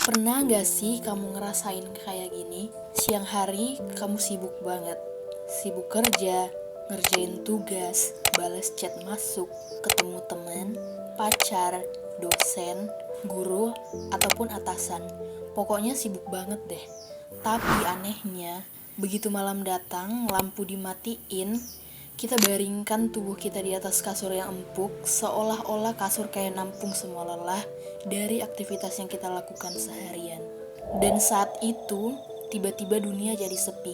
Pernah gak sih kamu ngerasain kayak gini? Siang hari kamu sibuk banget. Sibuk kerja, ngerjain tugas, balas chat masuk, ketemu teman, pacar, dosen, guru, ataupun atasan. Pokoknya sibuk banget deh. Tapi anehnya, begitu malam datang, lampu dimatiin, kita baringkan tubuh kita di atas kasur yang empuk, seolah-olah kasur kayak nampung semua lelah dari aktivitas yang kita lakukan seharian. Dan saat itu, tiba-tiba dunia jadi sepi.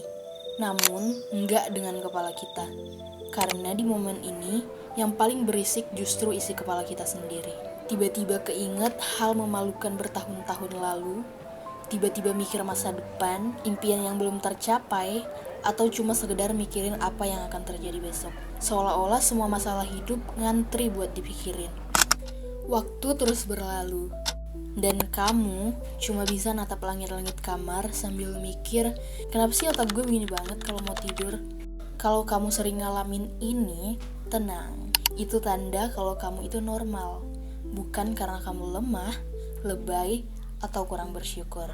Namun, enggak dengan kepala kita. Karena di momen ini, yang paling berisik justru isi kepala kita sendiri. Tiba-tiba keinget hal memalukan bertahun-tahun lalu, tiba-tiba mikir masa depan, impian yang belum tercapai, atau cuma sekedar mikirin apa yang akan terjadi besok. Seolah-olah semua masalah hidup ngantri buat dipikirin. Waktu terus berlalu, dan kamu cuma bisa natap langit-langit kamar sambil mikir, kenapa sih otak gue begini banget kalau mau tidur? Kalau kamu sering ngalamin ini, tenang. Itu tanda kalau kamu itu normal. Bukan karena kamu lemah, lebay, atau kurang bersyukur.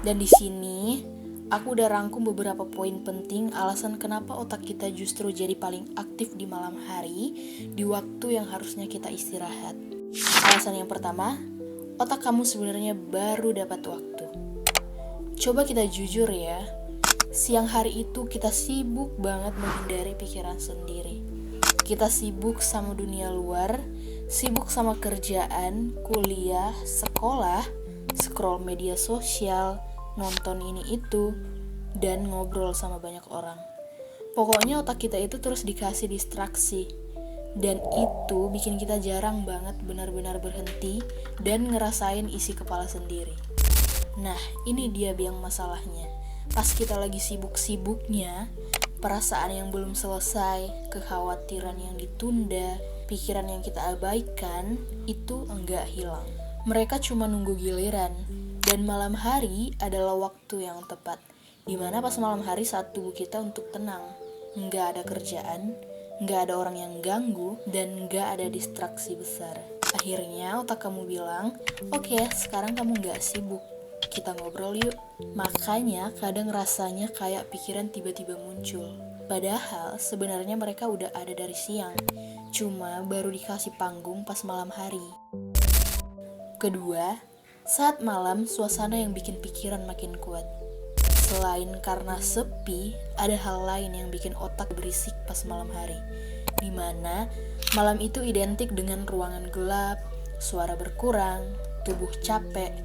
Dan di sini aku udah rangkum beberapa poin penting alasan kenapa otak kita justru jadi paling aktif di malam hari, di waktu yang harusnya kita istirahat. Alasan yang pertama, otak kamu sebenarnya baru dapat waktu. Coba kita jujur ya, siang hari itu kita sibuk banget menghindari pikiran sendiri. Kita sibuk sama dunia luar, sibuk sama kerjaan, kuliah, sekolah, scroll media sosial, nonton ini itu, dan ngobrol sama banyak orang. Pokoknya otak kita itu terus dikasih distraksi. Dan itu bikin kita jarang banget benar-benar berhenti dan ngerasain isi kepala sendiri. Nah, ini dia biang masalahnya. Pas kita lagi sibuk-sibuknya, perasaan yang belum selesai, kekhawatiran yang ditunda, pikiran yang kita abaikan, itu enggak hilang. Mereka cuma nunggu giliran. Dan malam hari adalah waktu yang tepat, dimana pas malam hari saat tubuh kita untuk tenang. Nggak ada kerjaan, nggak ada orang yang ganggu, dan nggak ada distraksi besar. Akhirnya otak kamu bilang, oke, sekarang kamu nggak sibuk, kita ngobrol yuk. Makanya kadang rasanya kayak pikiran tiba-tiba muncul. Padahal sebenarnya mereka udah ada dari siang, cuma baru dikasih panggung pas malam hari. Kedua, saat malam, suasana yang bikin pikiran makin kuat. Selain karena sepi, ada hal lain yang bikin otak berisik pas malam hari. Dimana malam itu identik dengan ruangan gelap, suara berkurang, tubuh capek,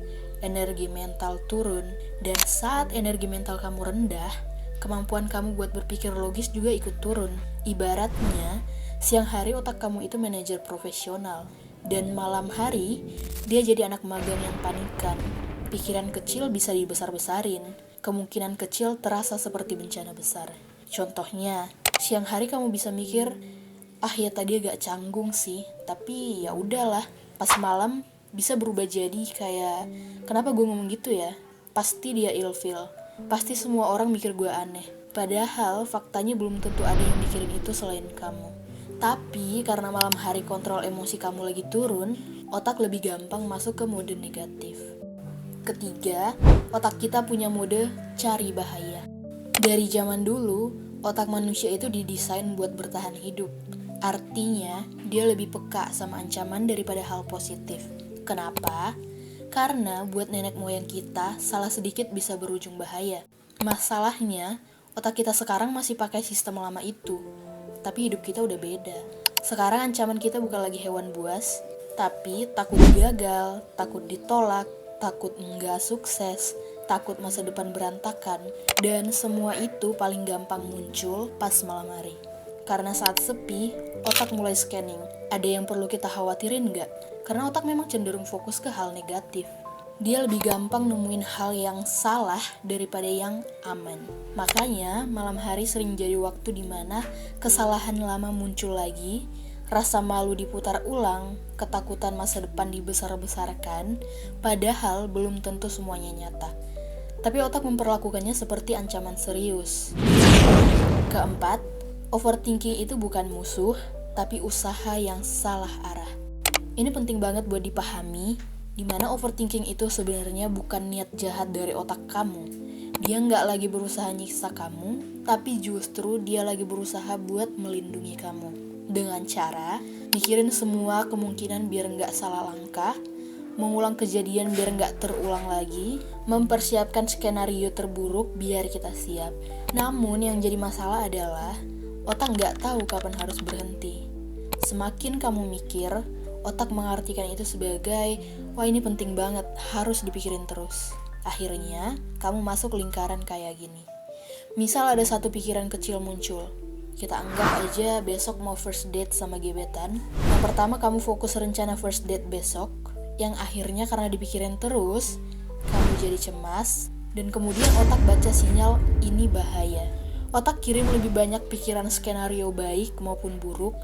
energi mental turun, dan saat energi mental kamu rendah, kemampuan kamu buat berpikir logis juga ikut turun. Ibaratnya, siang hari otak kamu itu manajer profesional, dan malam hari, dia jadi anak magang yang panikan. Pikiran kecil bisa dibesar-besarin. Kemungkinan kecil terasa seperti bencana besar. Contohnya, siang hari kamu bisa mikir, ya tadi agak canggung sih, tapi ya udahlah. Pas malam bisa berubah jadi kayak, kenapa gue ngomong gitu ya? Pasti dia ilfil. Pasti semua orang mikir gue aneh. Padahal faktanya belum tentu ada yang mikirin itu selain kamu. Tapi karena malam hari kontrol emosi kamu lagi turun, otak lebih gampang masuk ke mode negatif. Ketiga, otak kita punya mode cari bahaya. Dari zaman dulu, otak manusia itu didesain buat bertahan hidup. Artinya, dia lebih peka sama ancaman daripada hal positif. Kenapa? Karena buat nenek moyang kita, salah sedikit bisa berujung bahaya. Masalahnya, otak kita sekarang masih pakai sistem lama itu. Tapi hidup kita udah beda. Sekarang ancaman kita bukan lagi hewan buas, tapi takut gagal, takut ditolak, takut nggak sukses, takut masa depan berantakan, dan semua itu paling gampang muncul pas malam hari. Karena saat sepi, otak mulai scanning. Ada yang perlu kita khawatirin nggak? Karena otak memang cenderung fokus ke hal negatif. Dia lebih gampang nemuin hal yang salah daripada yang aman. Makanya malam hari sering jadi waktu dimana kesalahan lama muncul lagi, rasa malu diputar ulang, ketakutan masa depan dibesar-besarkan, padahal belum tentu semuanya nyata. Tapi otak memperlakukannya seperti ancaman serius. Keempat, overthinking itu bukan musuh, tapi usaha yang salah arah. Ini penting banget buat dipahami. Dimana overthinking itu sebenarnya bukan niat jahat dari otak kamu. Dia nggak lagi berusaha nyiksa kamu, tapi justru dia lagi berusaha buat melindungi kamu. Dengan cara mikirin semua kemungkinan biar nggak salah langkah, mengulang kejadian biar nggak terulang lagi, mempersiapkan skenario terburuk biar kita siap. Namun yang jadi masalah adalah otak nggak tahu kapan harus berhenti. Semakin kamu mikir, otak mengartikan itu sebagai, wah ini penting banget, harus dipikirin terus. Akhirnya, kamu masuk lingkaran kayak gini. Misal ada satu pikiran kecil muncul. Kita anggap aja besok mau first date sama gebetan. Yang pertama kamu fokus rencana first date besok, yang akhirnya karena dipikirin terus, kamu jadi cemas, dan kemudian otak baca sinyal ini bahaya. Otak kirim lebih banyak pikiran skenario baik maupun buruk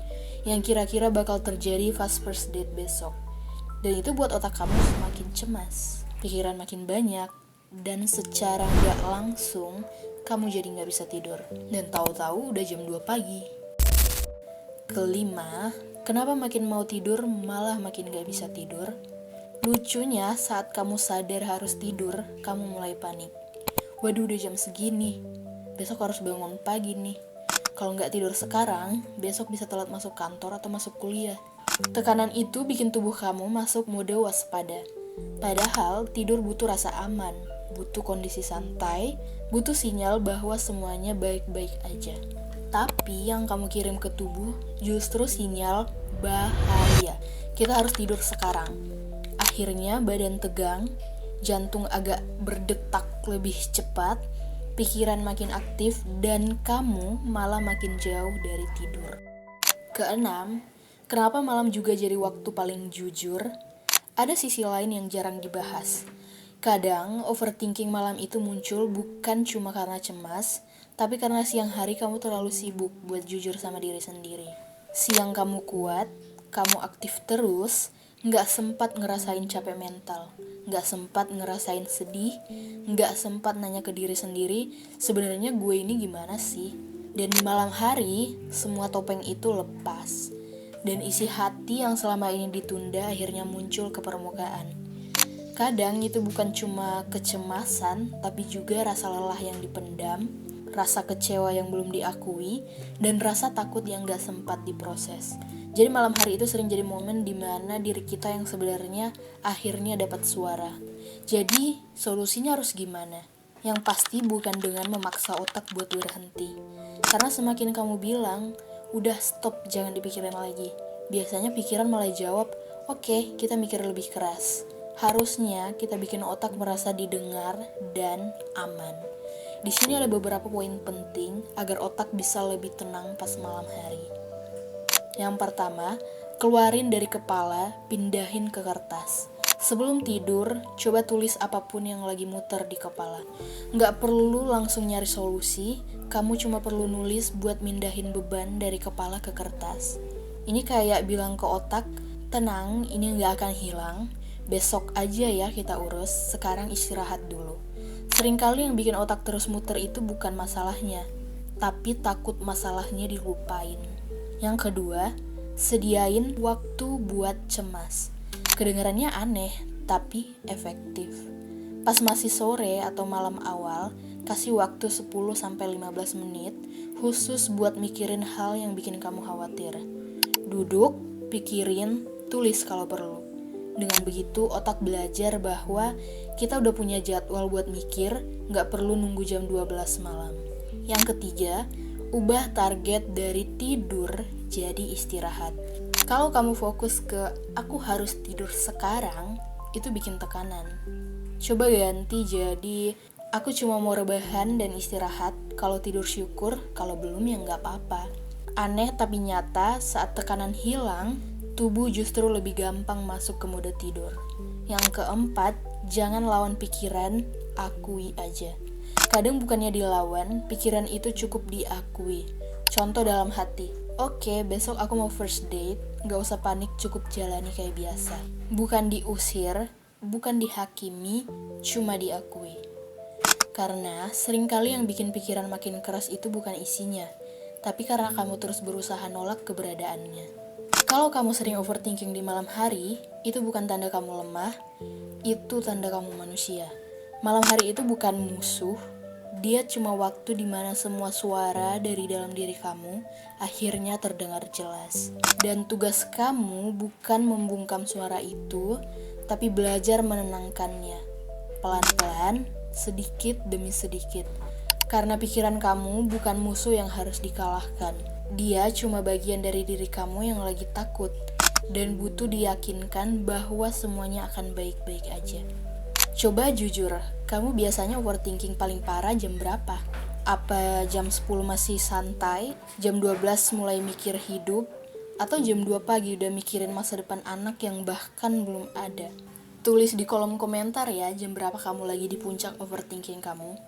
yang kira-kira bakal terjadi pas first date besok. Dan itu buat otak kamu semakin cemas, pikiran makin banyak, dan secara gak langsung kamu jadi gak bisa tidur. Dan tahu-tahu udah jam 2 pagi. Kelima, kenapa makin mau tidur malah makin gak bisa tidur? Lucunya saat kamu sadar harus tidur, kamu mulai panik. Waduh udah jam segini, besok harus bangun pagi nih. Kalau nggak tidur sekarang, besok bisa telat masuk kantor atau masuk kuliah. Tekanan itu bikin tubuh kamu masuk mode waspada. Padahal tidur butuh rasa aman, butuh kondisi santai, butuh sinyal bahwa semuanya baik-baik aja. Tapi yang kamu kirim ke tubuh justru sinyal bahaya. Kita harus tidur sekarang. Akhirnya badan tegang, jantung agak berdetak lebih cepat, pikiran makin aktif, dan kamu malah makin jauh dari tidur. Keenam, kenapa malam juga jadi waktu paling jujur? Ada sisi lain yang jarang dibahas. Kadang overthinking malam itu muncul bukan cuma karena cemas, tapi karena siang hari kamu terlalu sibuk buat jujur sama diri sendiri. Siang kamu kuat, kamu aktif terus, nggak sempat ngerasain capek mental, nggak sempat ngerasain sedih, nggak sempat nanya ke diri sendiri, sebenarnya gue ini gimana sih? Dan di malam hari, semua topeng itu lepas. Dan isi hati yang selama ini ditunda akhirnya muncul ke permukaan. Kadang itu bukan cuma kecemasan, tapi juga rasa lelah yang dipendam, rasa kecewa yang belum diakui, dan rasa takut yang gak sempat diproses. Jadi malam hari itu sering jadi momen dimana diri kita yang sebenarnya akhirnya dapat suara. Jadi solusinya harus gimana? Yang pasti bukan dengan memaksa otak buat berhenti. Karena semakin kamu bilang, udah stop jangan dipikirin lagi, biasanya pikiran malah jawab, oke, kita mikir lebih keras. Harusnya kita bikin otak merasa didengar dan aman. Di sini ada beberapa poin penting agar otak bisa lebih tenang pas malam hari. Yang pertama, keluarin dari kepala, pindahin ke kertas. Sebelum tidur, coba tulis apapun yang lagi muter di kepala. Nggak perlu langsung nyari solusi, kamu cuma perlu nulis buat mindahin beban dari kepala ke kertas. Ini kayak bilang ke otak, tenang, ini nggak akan hilang, besok aja ya kita urus, sekarang istirahat dulu. Seringkali yang bikin otak terus muter itu bukan masalahnya, tapi takut masalahnya dilupain. Yang kedua, sediain waktu buat cemas. Kedengarannya aneh, tapi efektif. Pas masih sore atau malam awal, kasih waktu 10-15 menit khusus buat mikirin hal yang bikin kamu khawatir. Duduk, pikirin, tulis kalau perlu. Dengan begitu, otak belajar bahwa kita udah punya jadwal buat mikir, gak perlu nunggu jam 12 malam. Yang ketiga, ubah target dari tidur jadi istirahat. Kalau kamu fokus ke aku harus tidur sekarang, itu bikin tekanan. Coba ganti jadi aku cuma mau rebahan dan istirahat, kalau tidur syukur, kalau belum ya nggak apa-apa. Aneh tapi nyata, saat tekanan hilang, tubuh justru lebih gampang masuk ke mode tidur. Yang keempat, jangan lawan pikiran, akui aja. Kadang bukannya dilawan, pikiran itu cukup diakui. Contoh dalam hati, oke, besok aku mau first date, gak usah panik, cukup jalani kayak biasa. Bukan diusir, bukan dihakimi, cuma diakui. Karena seringkali yang bikin pikiran makin keras itu bukan isinya, tapi karena kamu terus berusaha nolak keberadaannya. Kalau kamu sering overthinking di malam hari, itu bukan tanda kamu lemah, itu tanda kamu manusia. Malam hari itu bukan musuh, dia cuma waktu di mana semua suara dari dalam diri kamu akhirnya terdengar jelas. Dan tugas kamu bukan membungkam suara itu, tapi belajar menenangkannya. Pelan-pelan, sedikit demi sedikit. Karena pikiran kamu bukan musuh yang harus dikalahkan. Dia cuma bagian dari diri kamu yang lagi takut dan butuh diyakinkan bahwa semuanya akan baik-baik aja. Coba jujur, kamu biasanya overthinking paling parah jam berapa? Apa jam 10 masih santai, jam 12 mulai mikir hidup, atau jam 2 pagi udah mikirin masa depan anak yang bahkan belum ada? Tulis di kolom komentar ya jam berapa kamu lagi di puncak overthinking kamu.